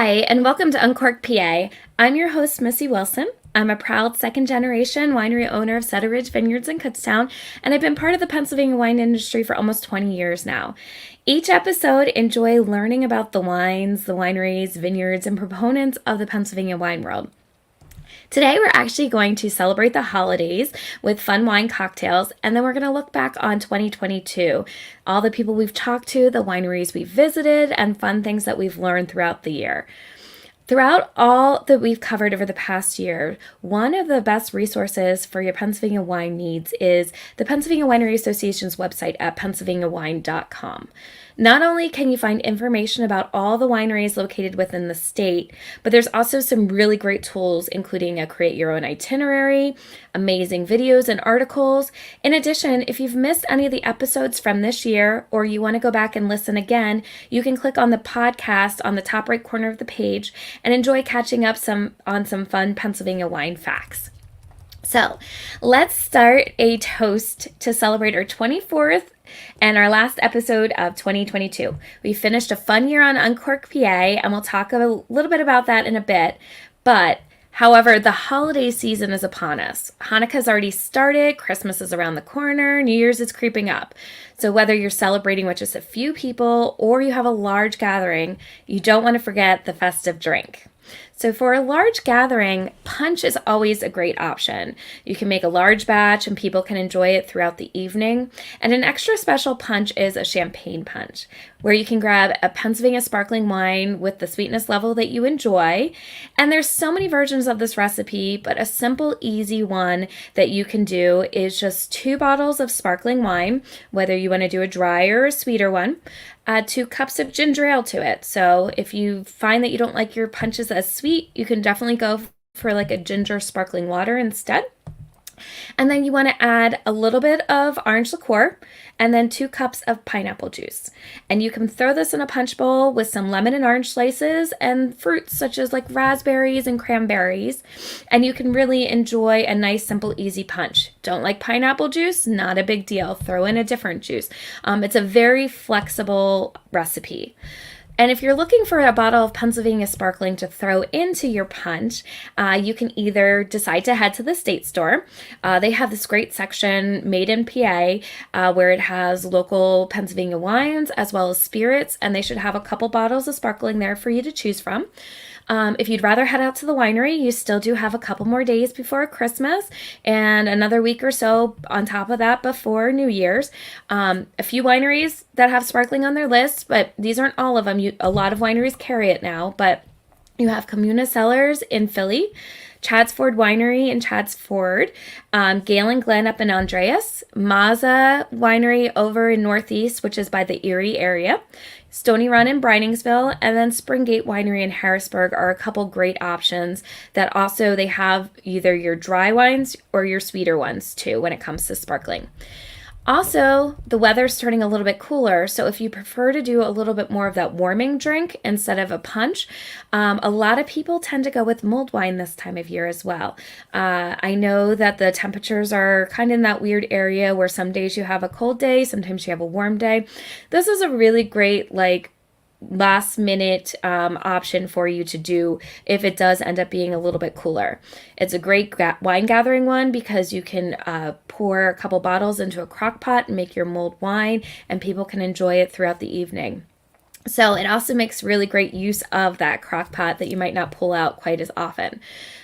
Hi, and welcome to Uncork PA. I'm your host, Missy Wilson. I'm a proud second generation winery owner of Sutter Ridge Vineyards in Kutztown, and I've been part of the Pennsylvania wine industry for almost 20 years now. Each episode, enjoy learning about the wines, the wineries, vineyards, and proponents of the Pennsylvania wine world. Today, we're actually going to celebrate the holidays with fun wine cocktails, and then we're going to look back on 2022, all the people we've talked to, the wineries we've visited, and fun things that we've learned throughout the year. Throughout all that we've covered over the past year, one of the best resources for your Pennsylvania wine needs is the Pennsylvania Winery Association's website at pennsylvaniawine.com. Not only can you find information about all the wineries located within the state, but there's also some really great tools, including a create your own itinerary, amazing videos and articles. In addition, if you've missed any of the episodes from this year or you want to go back and listen again, you can click on the podcast on the top right corner of the page and enjoy catching up on some fun Pennsylvania wine facts. So let's start a toast to celebrate our 24th and our last episode of 2022. We finished a fun year on Uncork PA, and we'll talk a little bit about that in a bit. However, the holiday season is upon us. Hanukkah's already started, Christmas is around the corner, New Year's is creeping up. So whether you're celebrating with just a few people or you have a large gathering, you don't want to forget the festive drink. So for a large gathering, punch is always a great option. You can make a large batch and people can enjoy it throughout the evening. And an extra special punch is a champagne punch, where you can grab a Pennsylvania sparkling wine with the sweetness level that you enjoy. And there's so many versions of this recipe, but a simple, easy one that you can do is just 2 bottles of sparkling wine, whether you want to do a dry or a sweeter one. Add 2 cups of ginger ale to it. So if you find that you don't like your punches as sweet, you can definitely go for like a ginger sparkling water instead. And then you want to add a little bit of orange liqueur and then 2 cups of pineapple juice. And you can throw this in a punch bowl with some lemon and orange slices and fruits such as like raspberries and cranberries. And you can really enjoy a nice, simple, easy punch. Don't like pineapple juice? Not a big deal. Throw in a different juice. It's a very flexible recipe. And if you're looking for a bottle of Pennsylvania sparkling to throw into your punch, you can either decide to head to the state store. They have this great section made in PA where it has local Pennsylvania wines as well as spirits, and they should have a couple bottles of sparkling there for you to choose from. If you'd rather head out to the winery, you still do have a couple more days before Christmas and another week or so on top of that before New Year's. A few wineries that have sparkling on their list, but these aren't all of them. A lot of wineries carry it now, but you have Comuna Cellars in Philly, Chad's Ford Winery in Chad's Ford, Gale and Glen up in Andreas, Mazza Winery over in Northeast, which is by the Erie area, Stony Run in Briningsville, and then Springgate Winery in Harrisburg are a couple great options that also they have either your dry wines or your sweeter ones too when it comes to sparkling. Also, the weather's turning a little bit cooler, so if you prefer to do a little bit more of that warming drink instead of a punch, a lot of people tend to go with mulled wine this time of year as well. I know that the temperatures are kind of in that weird area where some days you have a cold day, sometimes you have a warm day. This is a really great, last minute option for you to do if it does end up being a little bit cooler. It's a great wine gathering one because you can pour a couple bottles into a crock pot and make your mulled wine, and people can enjoy it throughout the evening. So it also makes really great use of that crock pot that you might not pull out quite as often.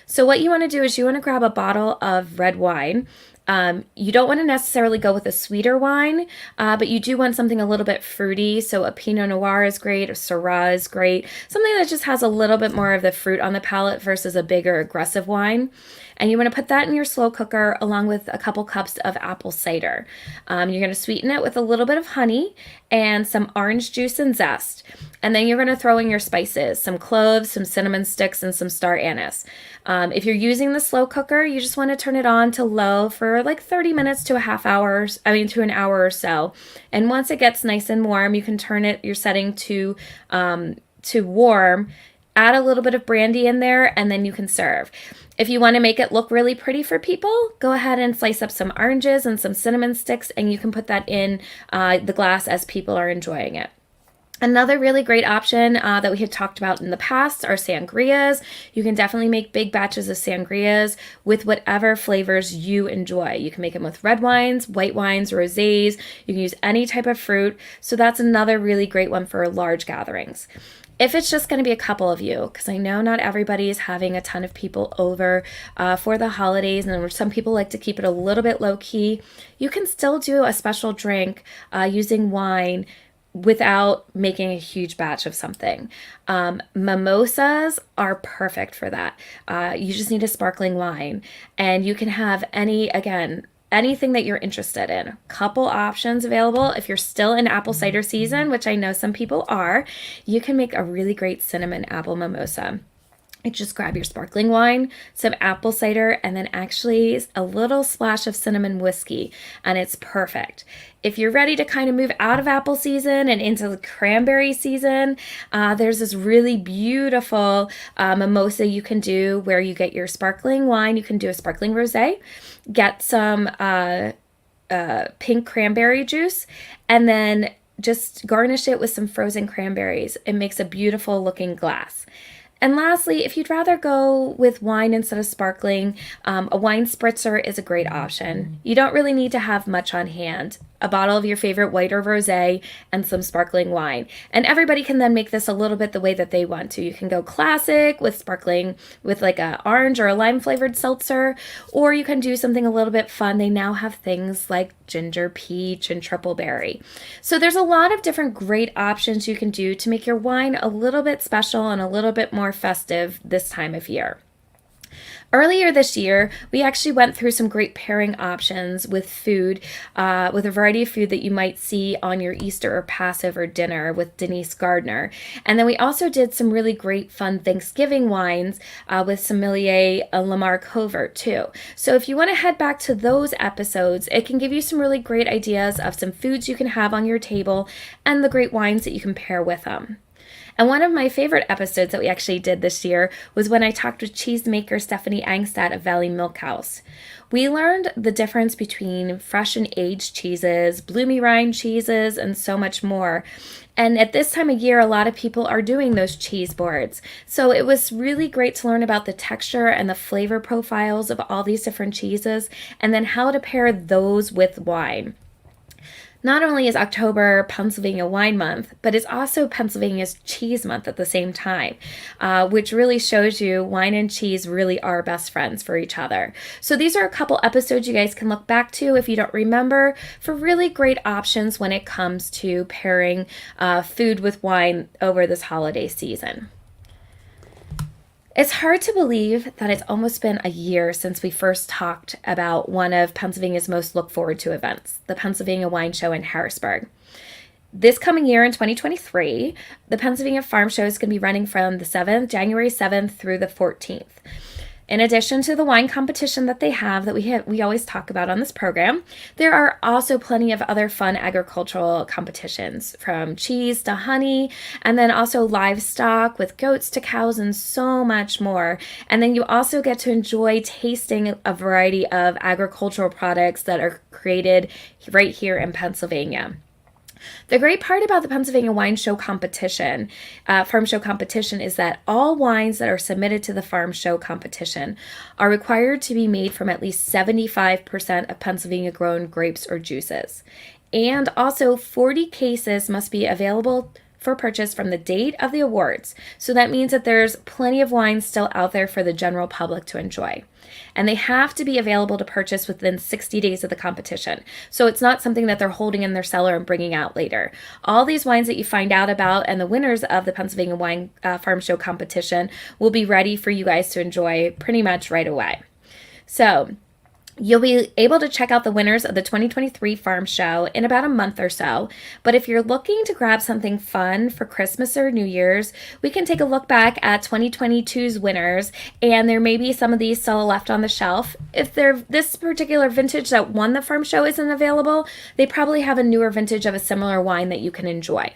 So what you want to do is you want to grab a bottle of red wine. You don't want to necessarily go with a sweeter wine, but you do want something a little bit fruity. So a Pinot Noir is great, a Syrah is great, something that just has a little bit more of the fruit on the palate versus a bigger aggressive wine. And you want to put that in your slow cooker along with a couple cups of apple cider. You're going to sweeten it with a little bit of honey and some orange juice and zest. And then you're going to throw in your spices, some cloves, some cinnamon sticks, and some star anise. If you're using the slow cooker, you just want to turn it on to low for like 30 minutes to to an hour or so. And once it gets nice and warm, you can turn your setting to warm, add a little bit of brandy in there, and then you can serve. If you want to make it look really pretty for people, go ahead and slice up some oranges and some cinnamon sticks, and you can put that in the glass as people are enjoying it. Another really great option that we had talked about in the past are sangrias. You can definitely make big batches of sangrias with whatever flavors you enjoy. You can make them with red wines, white wines, rosés. You can use any type of fruit. So that's another really great one for large gatherings. If it's just going to be a couple of you, because I know not everybody is having a ton of people over for the holidays, and some people like to keep it a little bit low key, you can still do a special drink using wine without making a huge batch of something. Mimosas are perfect for that. You just need a sparkling wine, and you can have anything that you're interested in. Couple options available. If you're still in apple cider season, which I know some people are, you can make a really great cinnamon apple mimosa. Just grab your sparkling wine, some apple cider, and then actually a little splash of cinnamon whiskey, and it's perfect. If you're ready to kind of move out of apple season and into the cranberry season, there's this really beautiful mimosa you can do where you get your sparkling wine. You can do a sparkling rosé, get some pink cranberry juice, and then just garnish it with some frozen cranberries. It makes a beautiful looking glass. And lastly, if you'd rather go with wine instead of sparkling, a wine spritzer is a great option. You don't really need to have much on hand. A bottle of your favorite white or rosé and some sparkling wine. And everybody can then make this a little bit the way that they want to. You can go classic with sparkling with like a orange or a lime flavored seltzer, or you can do something a little bit fun. They now have things like ginger peach and triple berry. So there's a lot of different great options you can do to make your wine a little bit special and a little bit more festive this time of year. Earlier this year, we actually went through some great pairing options with food, with a variety of food that you might see on your Easter or Passover dinner with Denise Gardner. And then we also did some really great fun Thanksgiving wines with sommelier Lamar Covert too. So if you want to head back to those episodes, it can give you some really great ideas of some foods you can have on your table and the great wines that you can pair with them. And one of my favorite episodes that we actually did this year was when I talked with cheesemaker Stephanie Angstad of Valley Milk House. We learned the difference between fresh and aged cheeses, bloomy rind cheeses, and so much more. And at this time of year, a lot of people are doing those cheese boards. So it was really great to learn about the texture and the flavor profiles of all these different cheeses, and then how to pair those with wine. Not only is October Pennsylvania Wine Month, but it's also Pennsylvania's Cheese Month at the same time, which really shows you wine and cheese really are best friends for each other. So these are a couple episodes you guys can look back to if you don't remember for really great options when it comes to pairing food with wine over this holiday season. It's hard to believe that it's almost been a year since we first talked about one of Pennsylvania's most looked forward to events, the Pennsylvania Wine Show in Harrisburg. This coming year in 2023, the Pennsylvania Farm Show is going to be running from the January 7th through the 14th. In addition to the wine competition that they have that we always talk about on this program, there are also plenty of other fun agricultural competitions, from cheese to honey, and then also livestock with goats to cows and so much more. And then you also get to enjoy tasting a variety of agricultural products that are created right here in Pennsylvania. The great part about the Pennsylvania Wine Show competition, Farm Show competition, is that all wines that are submitted to the Farm Show competition are required to be made from at least 75% of Pennsylvania-grown grapes or juices. And also 40 cases must be available for purchase from the date of the awards. So that means that there's plenty of wines still out there for the general public to enjoy. And they have to be available to purchase within 60 days of the competition. So it's not something that they're holding in their cellar and bringing out later. All these wines that you find out about and the winners of the Pennsylvania Wine Farm Show competition will be ready for you guys to enjoy pretty much right away. So you'll be able to check out the winners of the 2023 Farm Show in about a month or so. But if you're looking to grab something fun for Christmas or New Year's, we can take a look back at 2022's winners, and there may be some of these still left on the shelf. If this particular vintage that won the Farm Show isn't available, they probably have a newer vintage of a similar wine that you can enjoy.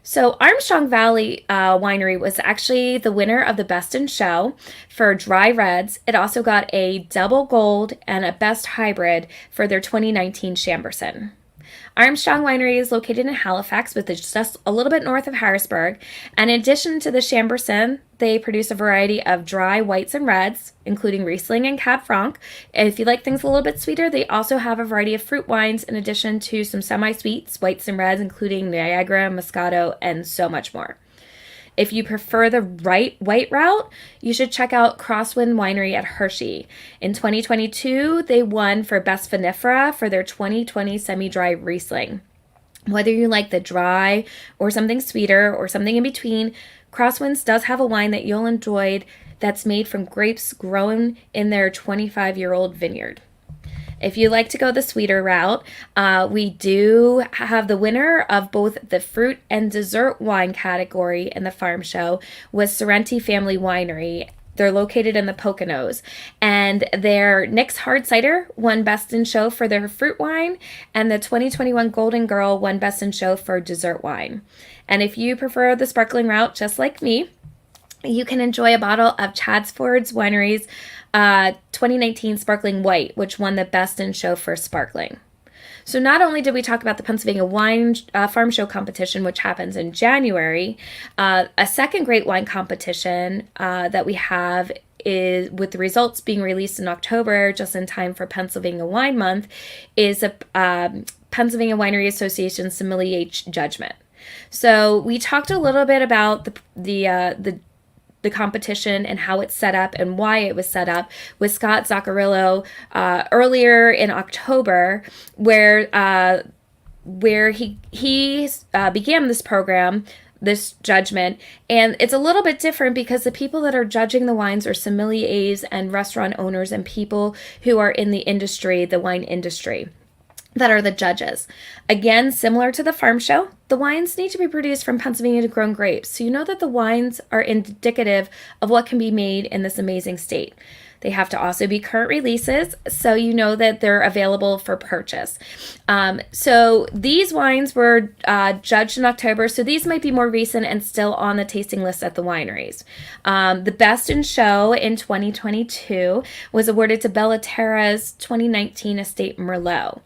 So Armstrong Valley Winery was actually the winner of the Best in Show for dry reds. It also got a double gold and a best hybrid for their 2019 Chamberson. Armstrong Winery is located in Halifax, which is just a little bit north of Harrisburg. And in addition to the Chambourcin, they produce a variety of dry whites and reds, including Riesling and Cab Franc. If you like things a little bit sweeter, they also have a variety of fruit wines in addition to some semi-sweets, whites and reds, including Niagara, Moscato, and so much more. If you prefer the white route, you should check out Crosswind Winery at Hershey. In 2022, they won for Best Finifera for their 2020 semi-dry Riesling. Whether you like the dry or something sweeter or something in between, Crosswinds does have a wine that you'll enjoy that's made from grapes grown in their 25-year-old vineyard. If you like to go the sweeter route, we do have the winner of both the fruit and dessert wine category in the farm show was Sorrenti Family Winery. They're located in the Poconos, and their Nick's Hard Cider won Best in Show for their fruit wine, and the 2021 Golden Girl won Best in Show for dessert wine. And if you prefer the sparkling route, just like me, you can enjoy a bottle of Chadsford's Winery's 2019 Sparkling White, which won the Best in Show for sparkling. So not only did we talk about the Pennsylvania Wine Farm Show competition, which happens in January, a second great wine competition that we have is, with the results being released in October, just in time for Pennsylvania Wine Month, is a Pennsylvania Winery Association Sommelier Judgment. So we talked a little bit about the competition and how it's set up and why it was set up with Scott Zaccarillo earlier in October, where he began this program, this judgment. And it's a little bit different because the people that are judging the wines are sommeliers and restaurant owners and people who are in the industry, the wine industry, that are the judges. Again, similar to the farm show, the wines need to be produced from Pennsylvania grown grapes, so you know that the wines are indicative of what can be made in this amazing state. They have to also be current releases, so you know that they're available for purchase. So these wines were judged in October, so these might be more recent and still on the tasting list at the wineries. The Best in Show in 2022 was awarded to Bellaterra's 2019 Estate Merlot.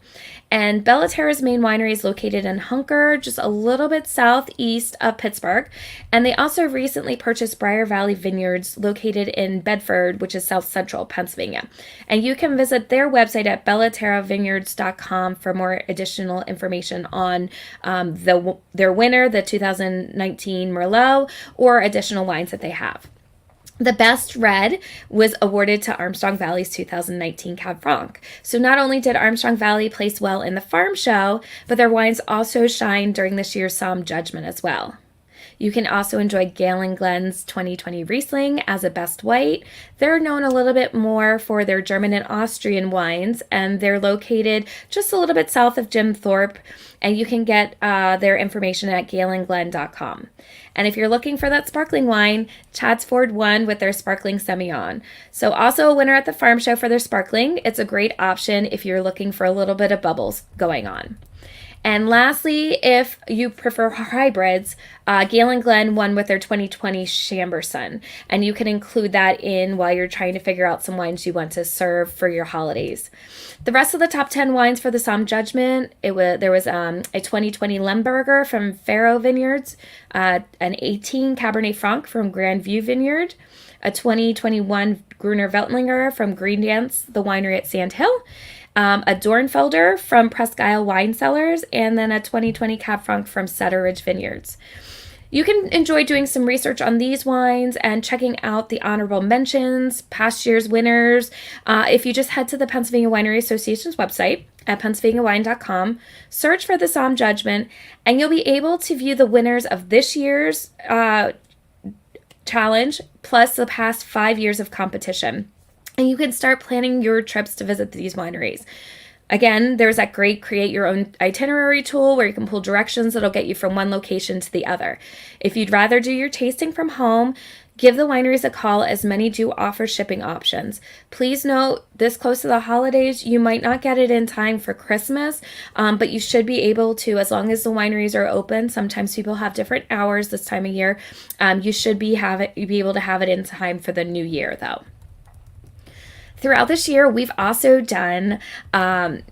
And Bellaterra's main winery is located in Hunker, just a little bit southeast of Pittsburgh. And they also recently purchased Briar Valley Vineyards located in Bedford, which is south central Pennsylvania. And you can visit their website at bellaterravineyards.com for more additional information on their winner, the 2019 Merlot, or additional wines that they have. The Best Red was awarded to Armstrong Valley's 2019 Cab Franc. So not only did Armstrong Valley place well in the farm show, but their wines also shined during this year's Somm Judgment as well. You can also enjoy Galen Glen's 2020 Riesling as a Best White. They're known a little bit more for their German and Austrian wines, and they're located just a little bit south of Jim Thorpe, and you can get their information at galenglen.com. And if you're looking for that sparkling wine, Chadsford won with their Sparkling Semillon. So also a winner at the farm show for their sparkling. It's a great option if you're looking for a little bit of bubbles going on. And lastly, if you prefer hybrids, Galen Glen won with their 2020 Chambourcin, and you can include that in while you're trying to figure out some wines you want to serve for your holidays. The rest of the top 10 wines for the Somm Judgment, there was a 2020 Lemberger from Faro Vineyards, an 18 Cabernet Franc from Grandview Vineyard, a 2021 Gruner Veltliner from Green Dance, the winery at Sand Hill, a Dornfelder from Presque Isle Wine Cellars, and then a 2020 Cab Franc from Cedar Ridge Vineyards. You can enjoy doing some research on these wines and checking out the honorable mentions, past year's winners. If you just head to the Pennsylvania Winery Association's website at pennsylvaniawine.com, search for the Somm Judgment, and you'll be able to view the winners of this year's challenge, plus the past 5 years of competition. And you can start planning your trips to visit these wineries. Again, there's that great create your own itinerary tool where you can pull directions that'll get you from one location to the other. If you'd rather do your tasting from home, give the wineries a call, as many do offer shipping options. Please note, this close to the holidays, you might not get it in time for Christmas, but you should be able to, as long as the wineries are open. Sometimes people have different hours this time of year. You should be able to have it in time for the new year, though. Throughout this year, we've also done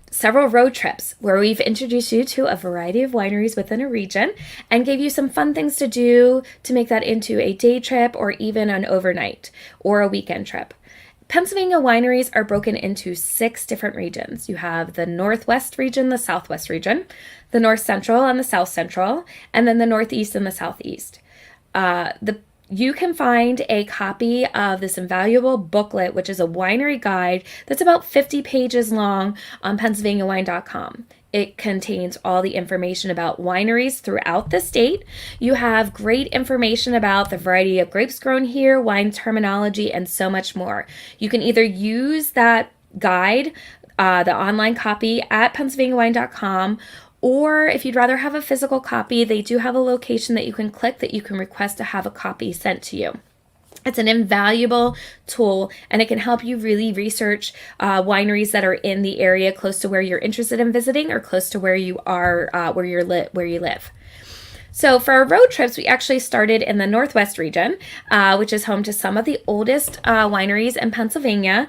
several road trips where we've introduced you to a variety of wineries within a region and gave you some fun things to do to make that into a day trip or even an overnight or a weekend trip. Pennsylvania wineries are broken into 6 different regions. You have the Northwest region, the Southwest region, the North Central and the South Central, and then the Northeast and the Southeast. You can find a copy of this invaluable booklet, which is a winery guide that's about 50 pages long on PennsylvaniaWine.com. It contains all the information about wineries throughout the state. You have great information about the variety of grapes grown here, wine terminology, and so much more. You can either use that guide, the online copy at PennsylvaniaWine.com, or if you'd rather have a physical copy, they do have a location that you can click that you can request to have a copy sent to you. It's an invaluable tool, and it can help you really research wineries that are in the area close to where you're interested in visiting or close to where you are, where you live. So for our road trips, we actually started in the Northwest region, which is home to some of the oldest wineries in Pennsylvania.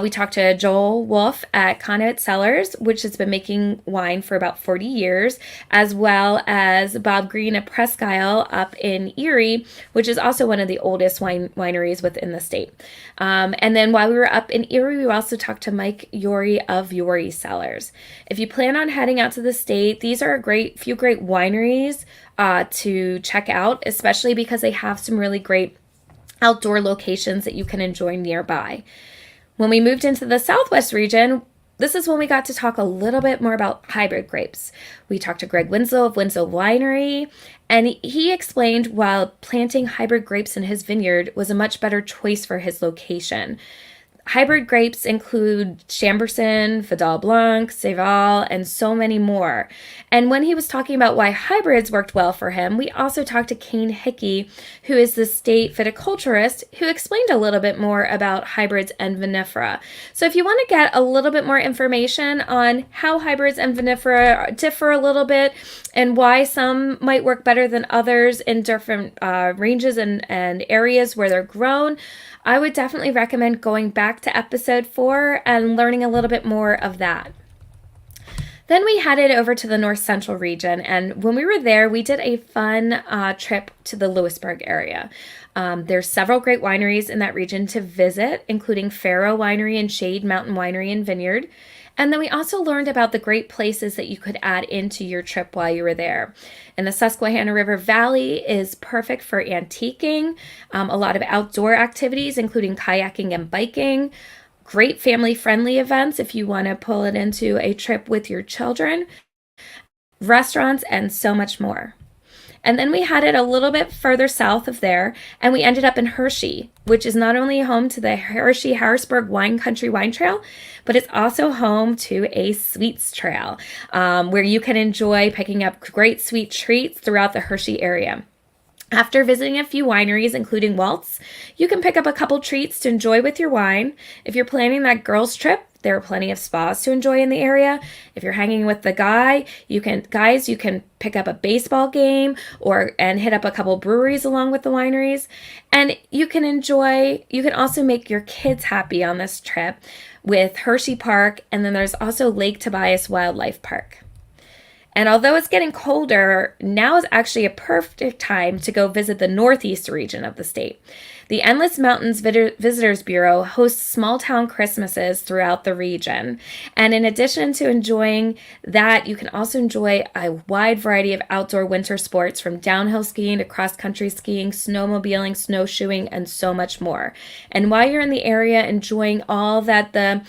We talked to Joel Wolf at Conduit Cellars, which has been making wine for about 40 years, as well as Bob Green at Presque Isle up in Erie, which is also one of the oldest wineries within the state. And then while we were up in Erie, we also talked to Mike Yori of Yori Cellars. If you plan on heading out to the state, these are a few great wineries to check out, especially because they have some really great outdoor locations that you can enjoy nearby. When we moved into the Southwest region, this is when we got to talk a little bit more about hybrid grapes. We talked to Greg Winslow of Winslow Winery, and he explained why planting hybrid grapes in his vineyard was a much better choice for his location. Hybrid grapes include Chambourcin, Vidal Blanc, Céval, and so many more. And when he was talking about why hybrids worked well for him, we also talked to Kane Hickey, who is the state viticulturist, who explained a little bit more about hybrids and vinifera. So if you want to get a little bit more information on how hybrids and vinifera differ a little bit and why some might work better than others in different ranges and areas where they're grown, I would definitely recommend going back to episode 4 and learning a little bit more of that. Then we headed over to the North Central region, and when we were there, we did a fun trip to the Lewisburg area. There's several great wineries in that region to visit, including Faro Winery and Shade Mountain Winery and Vineyard. And then we also learned about the great places that you could add into your trip while you were there. And the Susquehanna River Valley is perfect for antiquing, a lot of outdoor activities, including kayaking and biking, great family-friendly events if you want to pull it into a trip with your children, restaurants, and so much more. And then we headed a little bit further south of there, and we ended up in Hershey, which is not only home to the Hershey-Harrisburg Wine Country Wine Trail, but it's also home to a sweets trail, where you can enjoy picking up great sweet treats throughout the Hershey area. After visiting a few wineries, including Waltz, you can pick up a couple treats to enjoy with your wine. If you're planning that girls' trip, there are plenty of spas to enjoy in the area. If you're hanging with the guys, you can pick up a baseball game and hit up a couple breweries along with the wineries. And you can also make your kids happy on this trip with Hershey Park, and then there's also Lake Tobias Wildlife Park. And although it's getting colder, now is actually a perfect time to go visit the northeast region of the state. The Endless Mountains Visitors Bureau hosts small town Christmases throughout the region. And in addition to enjoying that, you can also enjoy a wide variety of outdoor winter sports, from downhill skiing to cross-country skiing, snowmobiling, snowshoeing, and so much more. And while you're in the area enjoying all that the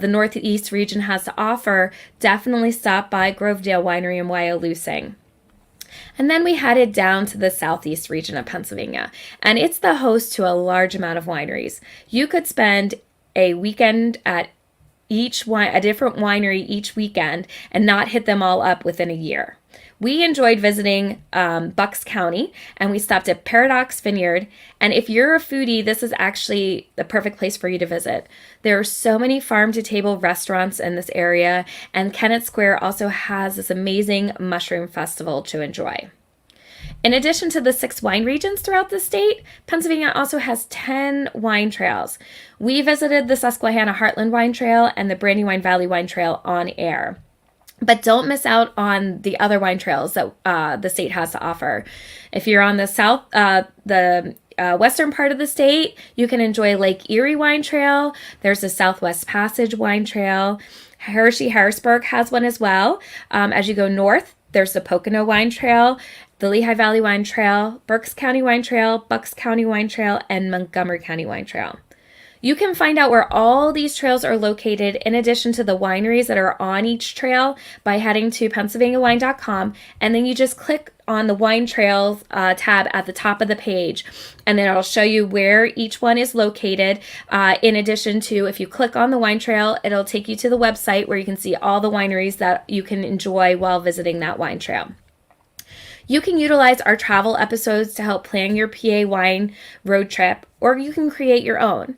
Northeast region has to offer, definitely stop by Grovedale Winery in Wyalusing. And then we headed down to the Southeast region of Pennsylvania, and it's the host to a large amount of wineries. You could spend a weekend at a different winery each weekend and not hit them all up within a year. We enjoyed visiting Bucks County, and we stopped at Paradox Vineyard. And if you're a foodie, this is actually the perfect place for you to visit. There are so many farm-to-table restaurants in this area, and Kennett Square also has this amazing mushroom festival to enjoy. In addition to the 6 wine regions throughout the state, Pennsylvania also has 10 wine trails. We visited the Susquehanna Heartland Wine Trail and the Brandywine Valley Wine Trail on air. But don't miss out on the other wine trails that the state has to offer. If you're on the western part of the state, you can enjoy Lake Erie Wine Trail. There's the Southwest Passage Wine Trail. Hershey-Harrisburg has one as well. As you go north, there's the Pocono Wine Trail, the Lehigh Valley Wine Trail, Berks County Wine Trail, Bucks County Wine Trail, and Montgomery County Wine Trail. You can find out where all these trails are located in addition to the wineries that are on each trail by heading to PennsylvaniaWine.com, and then you just click on the wine trails tab at the top of the page, and then it'll show you where each one is located. In addition to, if you click on the wine trail, it'll take you to the website where you can see all the wineries that you can enjoy while visiting that wine trail. You can utilize our travel episodes to help plan your PA wine road trip, or you can create your own.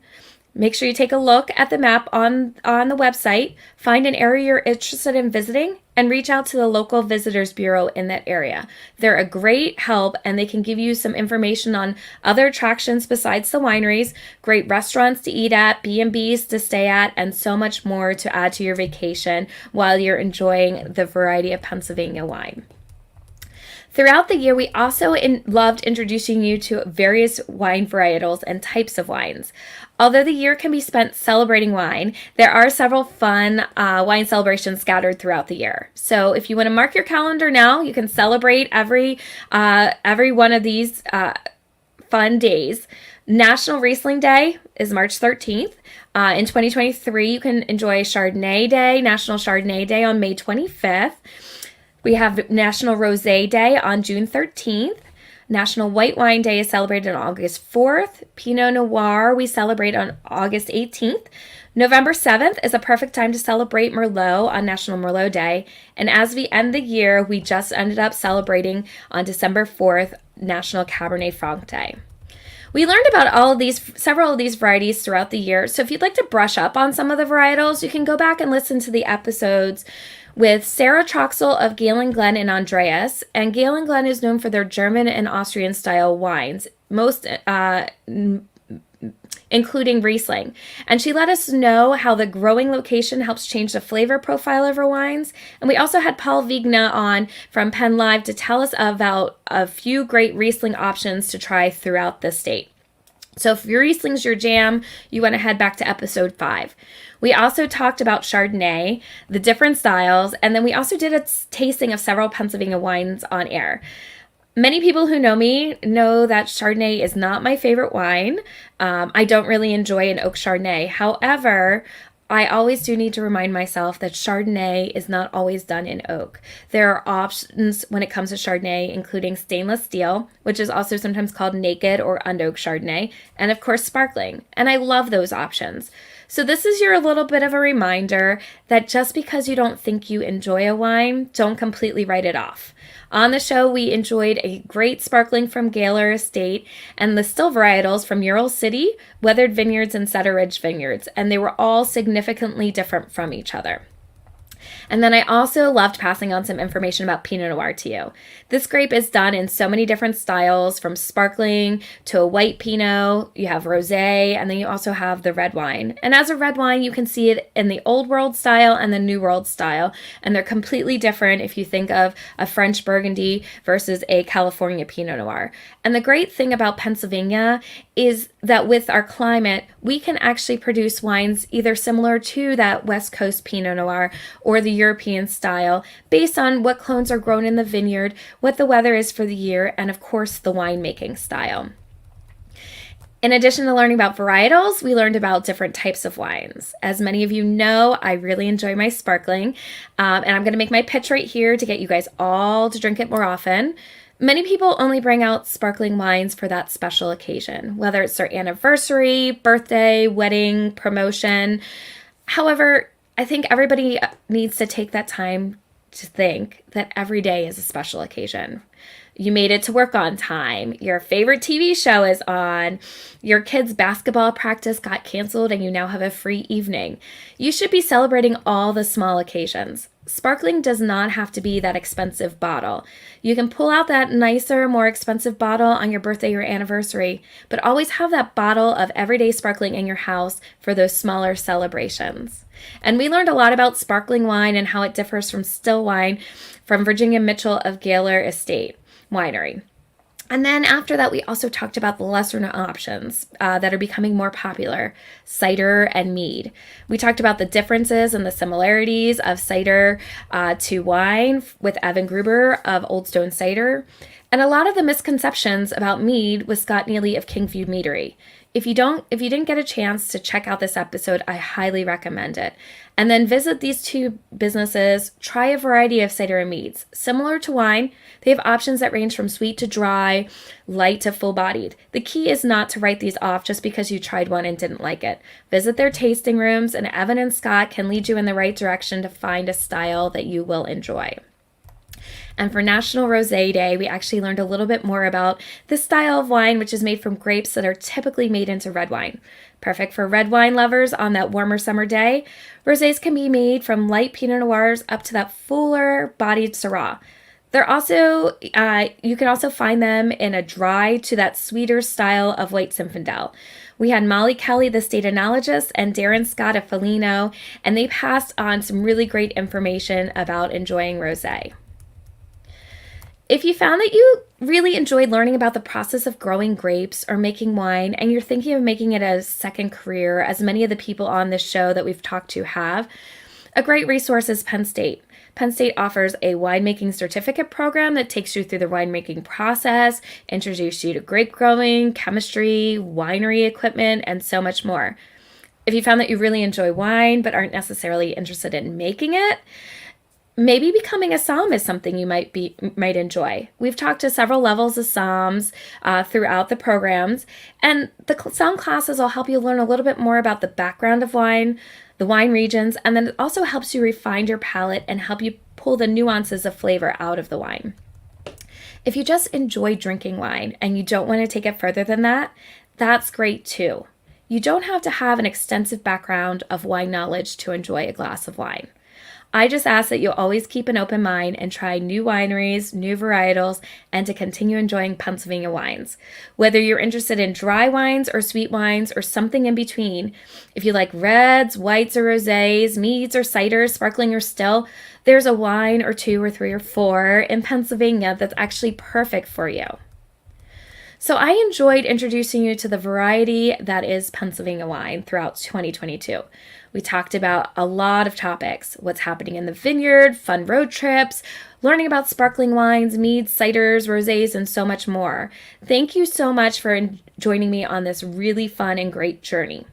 Make sure you take a look at the map on the website, find an area you're interested in visiting, and reach out to the local visitors bureau in that area. They're a great help, and they can give you some information on other attractions besides the wineries, great restaurants to eat at, B&Bs to stay at, and so much more to add to your vacation while you're enjoying the variety of Pennsylvania wine. Throughout the year, we also loved introducing you to various wine varietals and types of wines. Although the year can be spent celebrating wine, there are several fun wine celebrations scattered throughout the year. So if you want to mark your calendar now, you can celebrate every one of these fun days. National Riesling Day is March 13th. In 2023, you can enjoy Chardonnay Day, National Chardonnay Day on May 25th. We have National Rosé Day on June 13th. National White Wine Day is celebrated on August 4th. Pinot Noir we celebrate on August 18th. November 7th is a perfect time to celebrate Merlot on National Merlot Day. And as we end the year, we just ended up celebrating on December 4th, National Cabernet Franc Day. We learned about several of these varieties throughout the year. So if you'd like to brush up on some of the varietals, you can go back and listen to the episodes with Sarah Troxel of Galen Glen and Andreas. And Galen Glen is known for their German and Austrian style wines, most including Riesling. And she let us know how the growing location helps change the flavor profile of her wines. And we also had Paul Vigna on from Penn Live to tell us about a few great Riesling options to try throughout the state. So if your Riesling's your jam, you want to head back to episode 5. We also talked about Chardonnay, the different styles, and then we also did a tasting of several Pennsylvania wines on air. Many people who know me know that Chardonnay is not my favorite wine. I don't really enjoy an oak Chardonnay. However, I always do need to remind myself that Chardonnay is not always done in oak. There are options when it comes to Chardonnay, including stainless steel, which is also sometimes called naked or unoaked Chardonnay, and of course sparkling. And I love those options. So this is your little bit of a reminder that just because you don't think you enjoy a wine, don't completely write it off. On the show, we enjoyed a great sparkling from Gaylor Estate and the still varietals from Ural City, Weathered Vineyards, and Cedar Ridge Vineyards, and they were all significantly different from each other. And then I also loved passing on some information about Pinot Noir to you. This grape is done in so many different styles, from sparkling to a white Pinot. You have rosé, and then you also have the red wine. And as a red wine, you can see it in the Old World style and the New World style, and they're completely different if you think of a French Burgundy versus a California Pinot Noir. And the great thing about Pennsylvania is that with our climate, we can actually produce wines either similar to that West Coast Pinot Noir or the European style based on what clones are grown in the vineyard, what the weather is for the year, and of course the winemaking style. In addition to learning about varietals, we learned about different types of wines. As many of you know, I really enjoy my sparkling, and I'm going to make my pitch right here to get you guys all to drink it more often. Many people only bring out sparkling wines for that special occasion, whether it's their anniversary, birthday, wedding, promotion. However, I think everybody needs to take that time to think that every day is a special occasion. You made it to work on time. Your favorite TV show is on. Your kid's basketball practice got canceled and you now have a free evening. You should be celebrating all the small occasions. sparkling does not have to be that expensive bottle. You can pull out that nicer, more expensive bottle on your birthday or anniversary, but always have that bottle of everyday sparkling in your house for those smaller celebrations. And we learned a lot about sparkling wine and how it differs from still wine from Virginia Mitchell of Gaylor Estate Winery. And then after that, we also talked about the lesser known options that are becoming more popular, cider and mead. We talked about the differences and the similarities of cider to wine with Evan Gruber of Old Stone Cider, and a lot of the misconceptions about mead with Scott Neely of Kingview Meadery. If you didn't get a chance to check out this episode, I highly recommend it. And then visit these two businesses, try a variety of cider and meads. Similar to wine, they have options that range from sweet to dry, light to full-bodied. The key is not to write these off just because you tried one and didn't like it. Visit their tasting rooms, and Evan and Scott can lead you in the right direction to find a style that you will enjoy. And for National Rosé Day, we actually learned a little bit more about this style of wine, which is made from grapes that are typically made into red wine. Perfect for red wine lovers on that warmer summer day. Rosés can be made from light Pinot Noirs up to that fuller-bodied Syrah. They're also, you can also find them in a dry to that sweeter style of white Zinfandel. We had Molly Kelly, the state enologist, and Darren Scott of Felino, and they passed on some really great information about enjoying rosé. If you found that you really enjoyed learning about the process of growing grapes or making wine, and you're thinking of making it a second career, as many of the people on this show that we've talked to have, a great resource is Penn State. Penn State offers a winemaking certificate program that takes you through the winemaking process, introduces you to grape growing, chemistry, winery equipment, and so much more. If you found that you really enjoy wine but aren't necessarily interested in making it, maybe becoming a somm is something you might enjoy. We've talked to several levels of somms throughout the programs, and the somm classes will help you learn a little bit more about the background of wine, the wine regions, and then it also helps you refine your palate and help you pull the nuances of flavor out of the wine. If you just enjoy drinking wine and you don't want to take it further than that, that's great too. You don't have to have an extensive background of wine knowledge to enjoy a glass of wine. I just ask that you always keep an open mind and try new wineries, new varietals, and to continue enjoying Pennsylvania wines. Whether you're interested in dry wines or sweet wines or something in between, if you like reds, whites or rosés, meads or ciders, sparkling or still, there's a wine or two or three or four in Pennsylvania that's actually perfect for you. So I enjoyed introducing you to the variety that is Pennsylvania wine throughout 2022. We talked about a lot of topics: what's happening in the vineyard, fun road trips, learning about sparkling wines, meads, ciders, rosés, and so much more. Thank you so much for joining me on this really fun and great journey.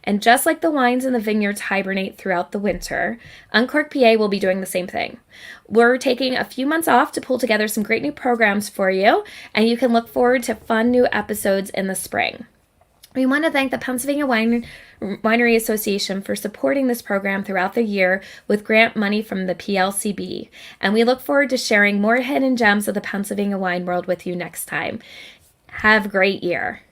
And just like the wines in the vineyards hibernate throughout the winter, Uncorked PA will be doing the same thing. We're taking a few months off to pull together some great new programs for you, and you can look forward to fun new episodes in the spring. We want to thank the Pennsylvania Winery Association for supporting this program throughout the year with grant money from the PLCB, and we look forward to sharing more hidden gems of the Pennsylvania wine world with you next time. Have a great year.